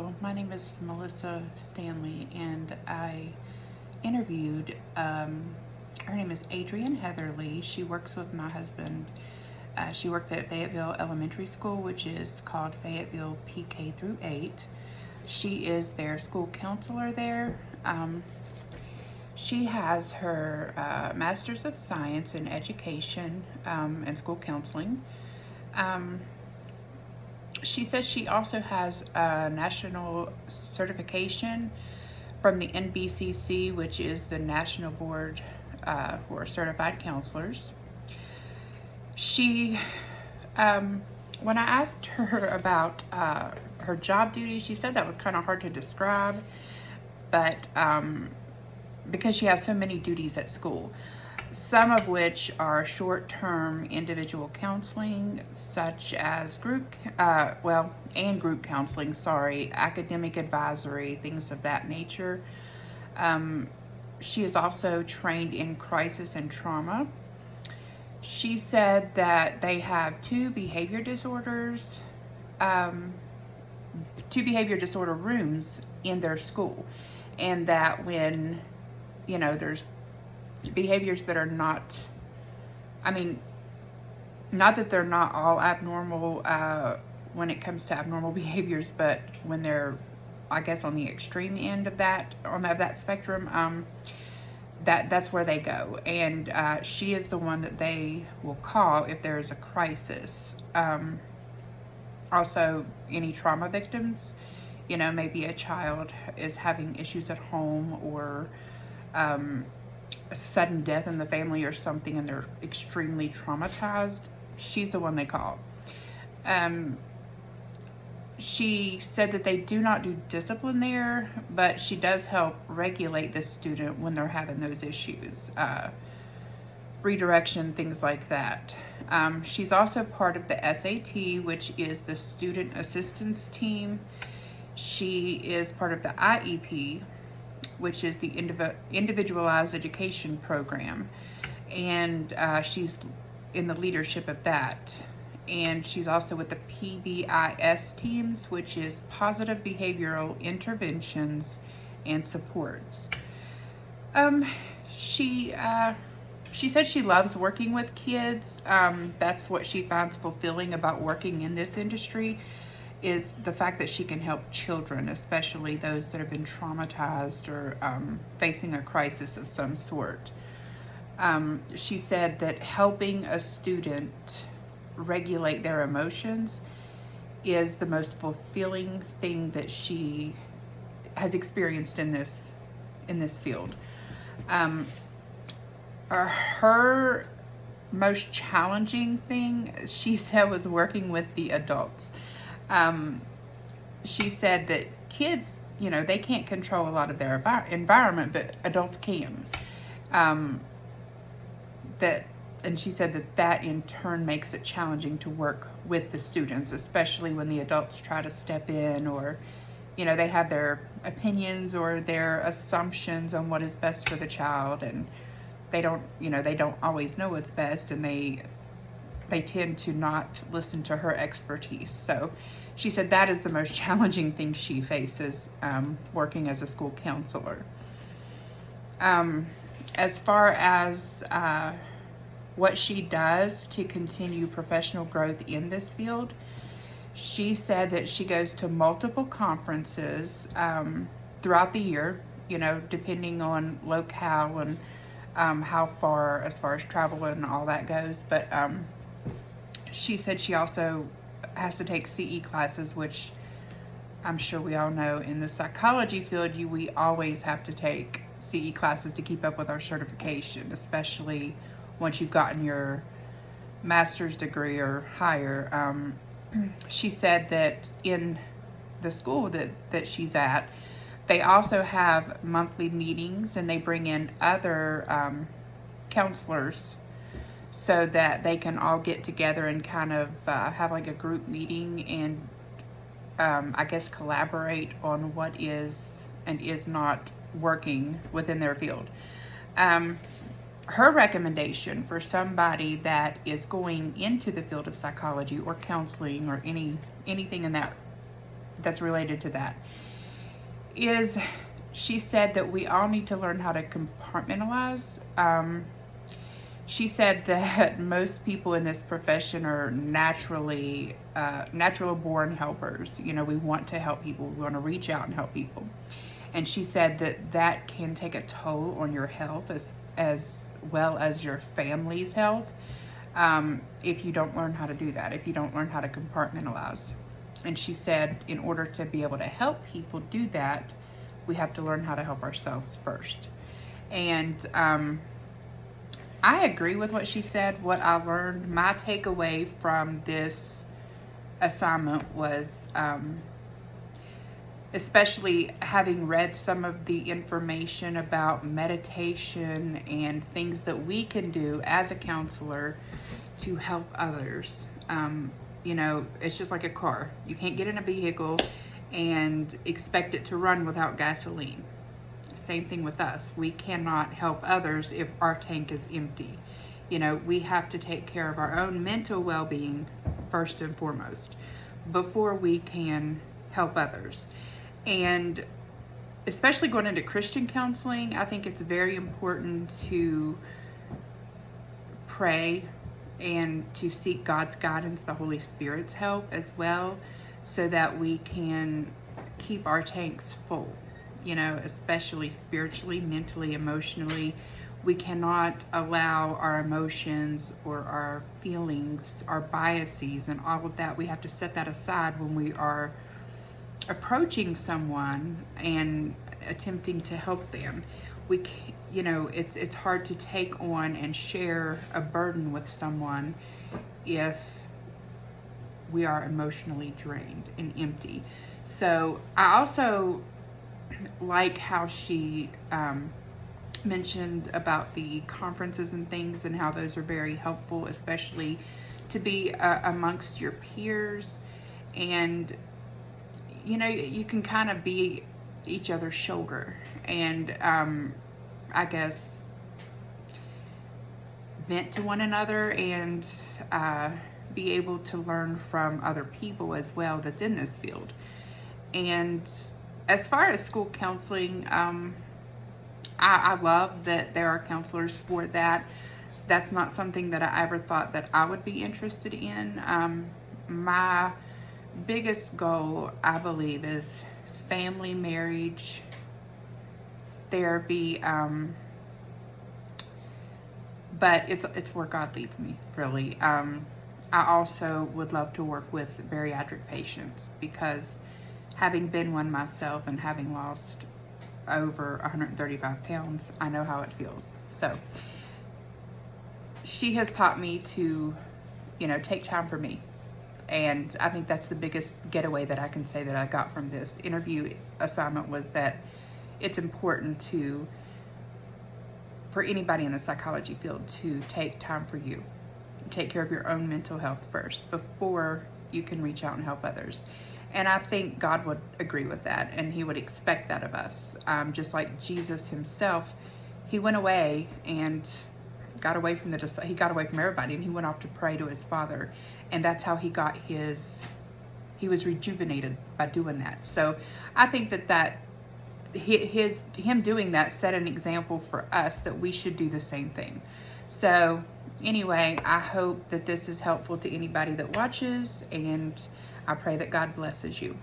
Hello, my name is Melissa Stanley, and I interviewed, her name is Adrienne Heatherly. She works with my husband. She works at Fayetteville Elementary School, which is called Fayetteville PK through 8. She is their school counselor there. She has her Master's of Science in Education and School Counseling. She says she also has a national certification from the NBCC, which is the National Board for Certified Counselors. She, when I asked her about her job duties, she said that was kind of hard to describe, but because she has so many duties at school, some of which are short-term individual counseling, such as group counseling, academic advisory, things of that nature. She is also trained in crisis and trauma. She said that they have two behavior disorder rooms in their school, and that when, there's behaviors that are not that they're not all abnormal when it comes to abnormal behaviors, but when they're, I guess, on the extreme end of that, spectrum, that's where they go. And she is the one that they will call if there is a crisis. Also, any trauma victims, maybe a child is having issues at home, or a sudden death in the family or something, and they're extremely traumatized, she's the one they call. She said that they do not do discipline there, but she does help regulate the student when they're having those issues, redirection, things like that. She's also part of the SAT, which is the Student Assistance Team. She is part of the IEP, which is the Individualized Education Program, and she's in the leadership of that. And she's also with the PBIS teams, which is Positive Behavioral Interventions and Supports. She said she loves working with kids. That's what she finds fulfilling about working in this industry, is the fact that she can help children, especially those that have been traumatized or facing a crisis of some sort. She said that helping a student regulate their emotions is the most fulfilling thing that she has experienced in this field. Her most challenging thing, she said, was working with the adults. She said that kids, they can't control a lot of their environment, but adults can. And she said that in turn makes it challenging to work with the students, especially when the adults try to step in, or, they have their opinions or their assumptions on what is best for the child, and they don't always know what's best, and they tend to not listen to her expertise. So she said that is the most challenging thing she faces working as a school counselor. As far as what she does to continue professional growth in this field, she said that she goes to multiple conferences throughout the year, depending on locale and how far, as far as travel and all that goes. But she said she also has to take CE classes, which I'm sure we all know in the psychology field, we always have to take CE classes to keep up with our certification, especially once you've gotten your master's degree or higher. She said that in the school that she's at, they also have monthly meetings, and they bring in other counselors so that they can all get together and kind of have like a group meeting and I guess collaborate on what is and is not working within their field. Her recommendation for somebody that is going into the field of psychology or counseling or anything in that's related to that is she said that we all need to learn how to compartmentalize. She said that most people in this profession are natural born helpers. You know, we want to help people. We want to reach out and help people. And she said that that can take a toll on your health as well as your family's health, if you don't learn how to do that, if you don't learn how to compartmentalize. And she said in order to be able to help people do that, we have to learn how to help ourselves first. And I agree with what she said. What I learned, my takeaway from this assignment was, especially having read some of the information about meditation and things that we can do as a counselor to help others. You know, it's just like a car. You can't get in a vehicle and expect it to run without gasoline. Same thing with us. We cannot help others if our tank is empty. You know, we have to take care of our own mental well-being first and foremost before we can help others. And especially going into Christian counseling, I think it's very important to pray and to seek God's guidance, the Holy Spirit's help as well, so that we can keep our tanks full, you know, especially spiritually, mentally, emotionally. We cannot allow our emotions or our feelings, our biases, and all of that. We have to set that aside when we are approaching someone and attempting to help them. We, you know, it's hard to take on and share a burden with someone if we are emotionally drained and empty. So I also like how she mentioned about the conferences and things and how those are very helpful, especially to be amongst your peers. And, you know, you can kind of be each other's shoulder and I guess vent to one another and be able to learn from other people as well that's in this field. And as far as school counseling, I love that there are counselors for that. That's not something that I ever thought that I would be interested in. My biggest goal, I believe, is family, marriage, therapy, but it's where God leads me, really. I also would love to work with bariatric patients because having been one myself and having lost over 135 pounds, I know how it feels. So she has taught me to, you know, take time for me. And I think that's the biggest getaway that I can say that I got from this interview assignment was that it's important for anybody in the psychology field to take time for you. Take care of your own mental health first before you can reach out and help others. And I think God would agree with that, and he would expect that of us. Just like Jesus himself, he went away and got away from he got away from everybody, and he went off to pray to his Father. And that's how he was rejuvenated by doing that. So I think that him doing that set an example for us that we should do the same thing. So anyway, I hope that this is helpful to anybody that watches, and I pray that God blesses you.